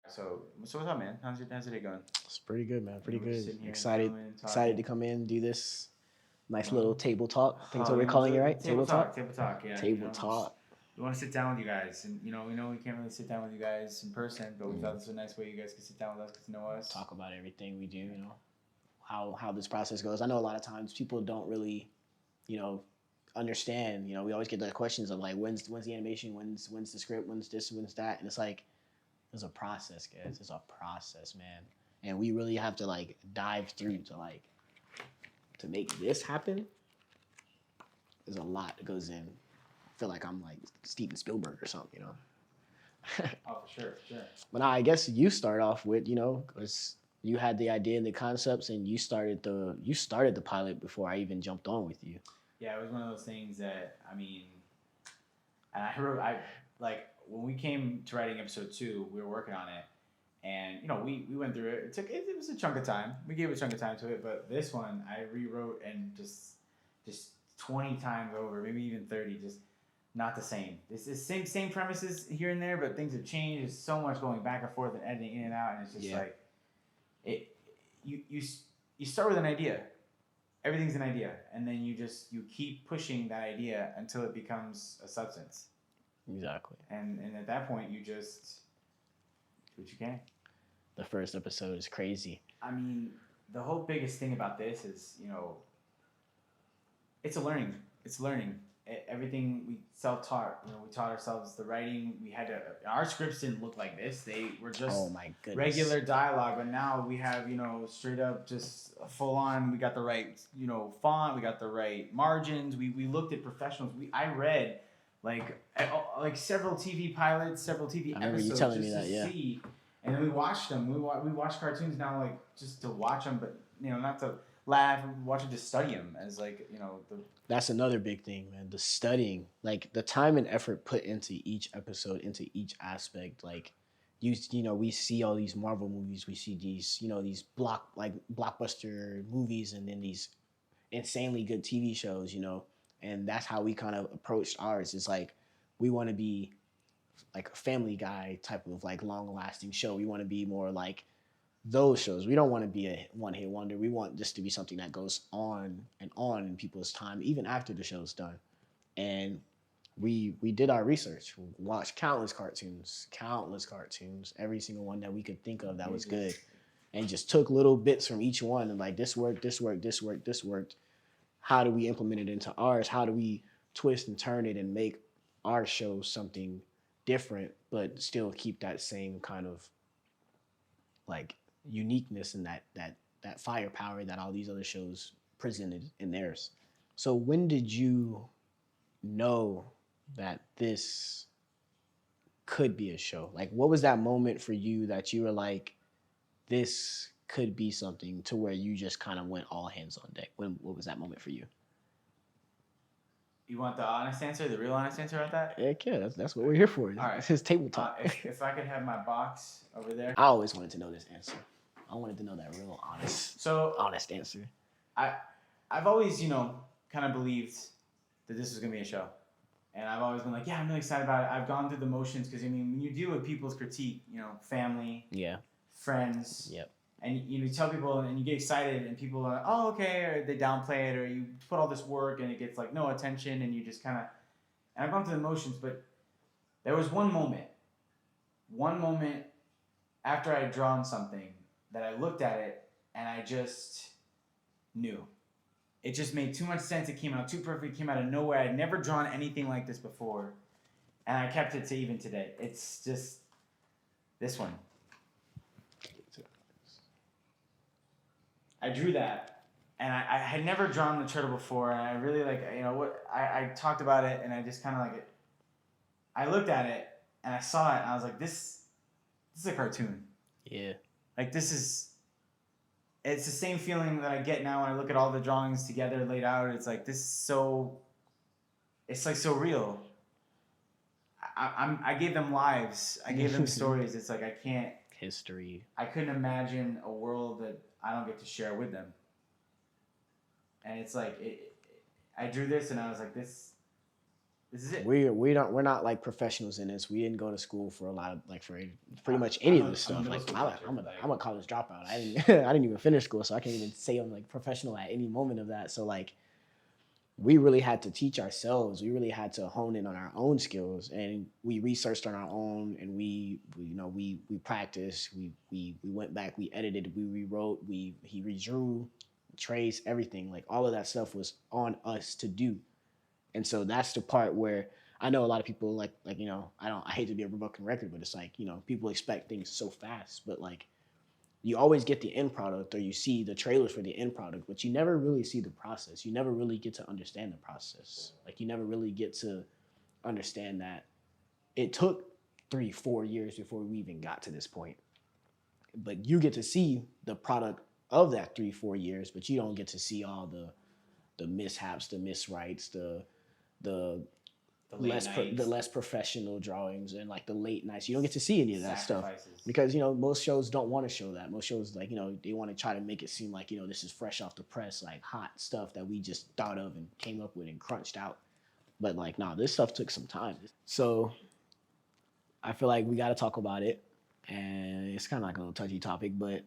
So what's up, man? How's your day going? It's pretty good, man. Pretty We're just good. sitting here Excited, chilling, excited talking. to come in, do this nice little No. table talk. I think that's Oh, what we're calling it, the right? table Table talk, talk. table talk. Yeah, Table just talk. we want to sit down with you guys, and we know we can't really sit down with you guys in person, but we thought this was a nice way you guys could sit down with us, get to know us. Talk about everything we do. How this process goes. I know a lot of times people don't really, you know, understand. We always get the questions of like, when's the animation? When's the script? When's this? When's that? And it's like, there's a process, guys. It's a process, man. And we really have to like dive through to make this happen. There's a lot that goes in. I feel like I'm like Steven Spielberg or something. Oh, for sure, for sure. But I guess you start off with, because you had the idea and the concepts, and you started the pilot before I even jumped on with you. Yeah, it was one of those things that and I like when we came to writing episode 2, we were working on it, and we went through it. It was a chunk of time. We gave a chunk of time to it, but this one I rewrote and just 20 times over, maybe even 30, just not the same. It's the same premises here and there, but things have changed. There's so much going back and forth and editing in and out, and it's just Yeah. like it. You start with an idea. Everything's an idea, and then you keep pushing that idea until it becomes a substance. Exactly. And at that point, you just do what you can. The first episode is crazy. I mean, the whole biggest thing about this is it's a learning. It's learning. Everything we self-taught. We taught ourselves the writing. We had to. Our scripts didn't look like this. They were just Oh my goodness. regular dialogue. But now we have straight up just full on. We got the right font. We got the right margins. We looked at professionals. I read like several TV pilots, several TV I remember episodes you telling just me that, to yeah. see. And then we watched them. We watch cartoons now, like just to watch them, but not to laugh. We watch it to study them as the. That's another big thing, man. The studying, like the time and effort put into each episode, into each aspect. Like we see all these Marvel movies, we see these blockbuster movies, and then these insanely good TV shows, and that's how we kind of approached ours. It's like we want to be like a Family Guy type of like long lasting show. We want to be more like those shows. We don't want to be a one hit wonder. We want this to be something that goes on in people's time, even after the show's done. And we did our research. We watched countless cartoons, every single one that we could think of that was good, and just took little bits from each one and like this worked, this worked, this worked, this worked. How do we implement it into ours? How do we twist and turn it and make our show something different, but still keep that same kind of like uniqueness and that firepower that all these other shows presented in theirs. So when did you know that this could be a show? Like what was that moment for you that you were like, this could be something, to where you just kind of went all hands on deck? What was that moment for you? You want the honest answer, the real honest answer about that? Heck yeah, that's what we're here for. All right. This is table talk. If I could have my box over there. I always wanted to know this answer. I wanted to know that real honest answer. I've always kind of believed that this was gonna be a show, and I've always been like, yeah, I'm really excited about it. I've gone through the motions because when you deal with people's critique, family, Yeah. friends, Yep. and you tell people and you get excited and people are like, oh, okay, or they downplay it, or you put all this work and it gets like no attention, and you just kind of. And I've gone through the motions, but there was one moment after I had drawn something that I looked at it and I just knew. It just made too much sense. It came out too perfect. It came out of nowhere. I'd never drawn anything like this before, and I kept it to even today. It's just this one. I drew that, and I had never drawn the turtle before, and I really I talked about it, and I just kind of like it. I looked at it, and I saw it, and I was like, this is a cartoon. Yeah. Like it's the same feeling that I get now when I look at all the drawings together laid out. It's like it's like so real. I gave them lives. I gave them stories. It's like History. I couldn't imagine a world that I don't get to share with them. And it's like I drew this and I was like, this This is it. We're not like professionals in this. We didn't go to school for a lot of like for pretty much any of this stuff. Like I'm a college dropout. I didn't I didn't even finish school, so I can't even say I'm like professional at any moment of that. So like we really had to teach ourselves. We really had to hone in on our own skills, and we researched on our own, and we practiced. We went back. We edited. We rewrote. He redrew, traced everything. Like all of that stuff was on us to do. And so that's the part where I know a lot of people like I hate to be a broken record, but it's like people expect things so fast, but like you always get the end product or you see the trailers for the end product, but you never really see the process. You never really get to understand the process. Like you never really get to understand that it took 3-4 years before we even got to this point. But you get to see the product of that 3-4 years, but you don't get to see all the mishaps, the miswrites, the less professional drawings and like the late nights. You don't get to see any of that stuff because most shows don't want to show that. Most shows like they want to try to make it seem like this is fresh off the press, like hot stuff that we just thought of and came up with and crunched out. But like nah, this stuff took some time. So I feel like we got to talk about it, and it's kind of like a little touchy topic, but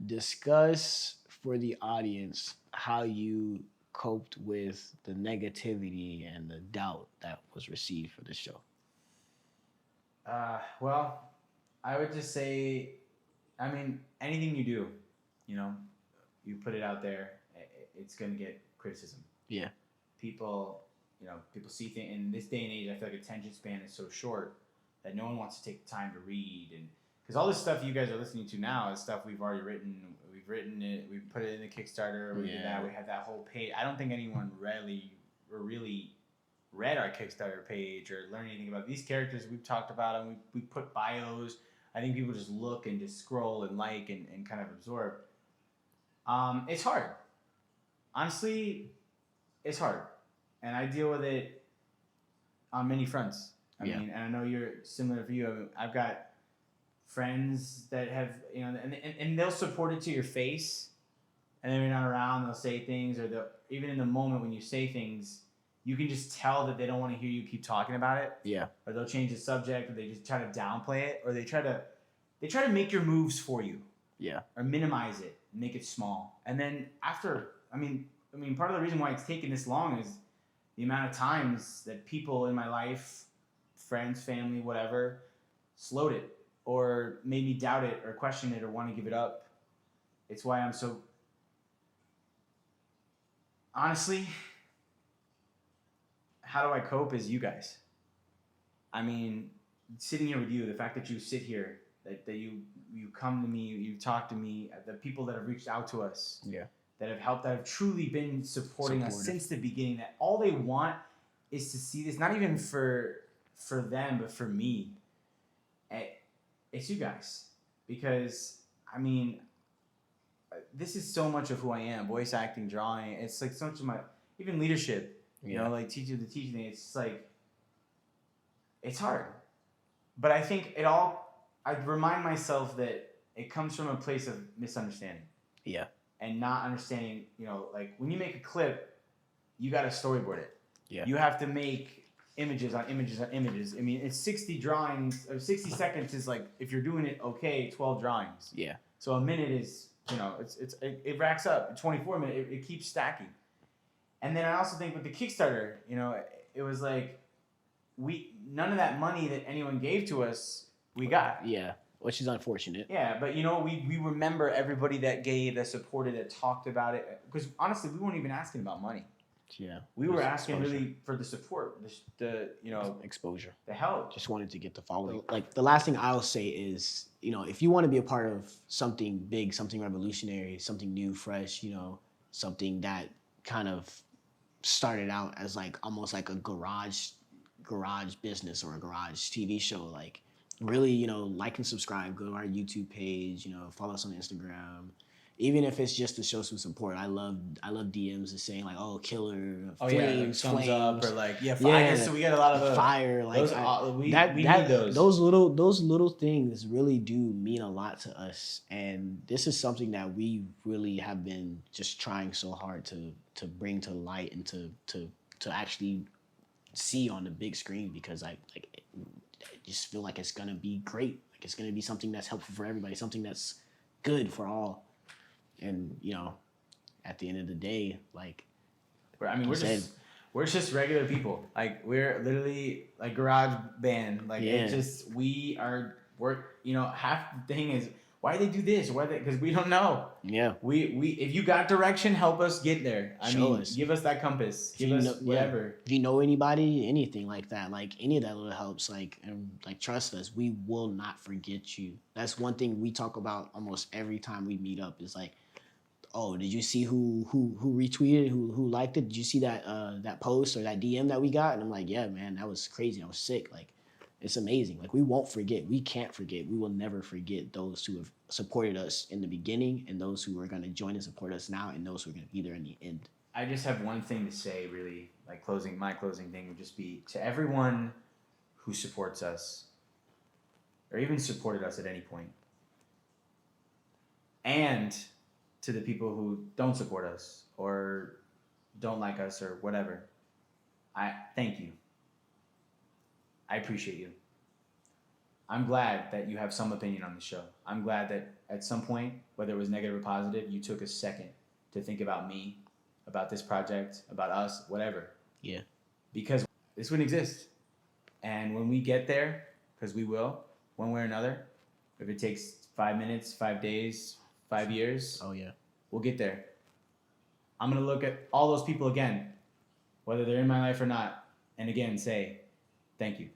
discuss for the audience how you coped with the negativity and the doubt that was received for the show. Well, I would just say, I mean, anything you do, you put it out there, it's going to get criticism. Yeah. People see things in this day and age. I feel like attention span is so short that no one wants to take the time to read, and because all this stuff you guys are listening to now is stuff we've already written. We've written it. We put it in the Kickstarter. We did that. We had that whole page. I don't think anyone really read our Kickstarter page or learned anything about these characters. We've talked about them. We put bios. I think people just look and just scroll and like and kind of absorb. It's hard. Honestly, it's hard. And I deal with it on many fronts. I mean, and I know you're similar for you. I mean, I've got friends that have, and they'll support it to your face, and then when you're not around, they'll say things, or even in the moment when you say things, you can just tell that they don't want to hear you keep talking about it. Yeah. Or they'll change the subject, or they just try to downplay it, or they try to make your moves for you. Yeah. Or minimize it, make it small, and then after, I mean, part of the reason why it's taken this long is the amount of times that people in my life, friends, family, whatever, slowed it or made me doubt it or question it or want to give it up. It's why I'm so... Honestly, how do I cope is you guys. I mean, sitting here with you, the fact that you sit here, that you come to me, you talk to me, the people that have reached out to us, that have helped, that have truly been supporting us since the beginning, that all they want is to see this, not even for them, but for me. It's you guys. Because, I mean, this is so much of who I am. Voice acting, drawing. It's like so much of my, even leadership, like teaching thing. It's just like, it's hard. But I think I remind myself that it comes from a place of misunderstanding. Yeah. And not understanding, like when you make a clip, you got to storyboard it. Yeah. You have to make images on images on images. I mean, it's 60 drawings, or 60 seconds is like, if you're doing it okay, 12 drawings. Yeah. So a minute is, it racks up. 24 minutes, it keeps stacking. And then I also think with the Kickstarter, it was like, none of that money that anyone gave to us, we got. Yeah. Which is unfortunate. Yeah, but we remember everybody that gave, that supported, that talked about it. Because honestly, we weren't even asking about money. Yeah. We were asking really for the support, the exposure, the help. Just wanted to get the following. Like the last thing I'll say is, if you want to be a part of something big, something revolutionary, something new, fresh, something that kind of started out as like almost like a garage business or a garage TV show, like really, like and subscribe, go to our YouTube page, follow us on Instagram. Even if it's just to show some support, I love DMs of saying like, "Oh, killer, flames, thumbs up," or like, fire. So we get a lot of those. Fire, like we need those. Those little things really do mean a lot to us, and this is something that we really have been just trying so hard to bring to light and to actually see on the big screen because I just feel like it's gonna be great. Like it's gonna be something that's helpful for everybody, something that's good for all. And at the end of the day, like we're just regular people. Like we're literally like garage band. Like Yeah. we're half the thing is why they do this? Because we don't know. Yeah. We if you got direction, help us get there. Show us. Give us that compass. Give us whatever. If you know anybody, anything like that, like any of that little helps. Like trust us, we will not forget you. That's one thing we talk about almost every time we meet up. Is like, oh, did you see who retweeted, who liked it? Did you see that post or that DM that we got? And I'm like, yeah, man, that was crazy. I was sick. Like, it's amazing. Like, we won't forget. We can't forget. We will never forget those who have supported us in the beginning and those who are going to join and support us now and those who are going to be there in the end. I just have one thing to say, really. Like, my closing thing would just be to everyone who supports us or even supported us at any point, and to the people who don't support us or don't like us or whatever, I thank you. I appreciate you. I'm glad that you have some opinion on the show. I'm glad that at some point, whether it was negative or positive, you took a second to think about me, about this project, about us, whatever. Yeah. Because this wouldn't exist. And when we get there, because we will, one way or another, if it takes 5 minutes, 5 days, 5 years, oh yeah, we'll get there. I'm going to look at all those people again, whether they're in my life or not, and again say, thank you.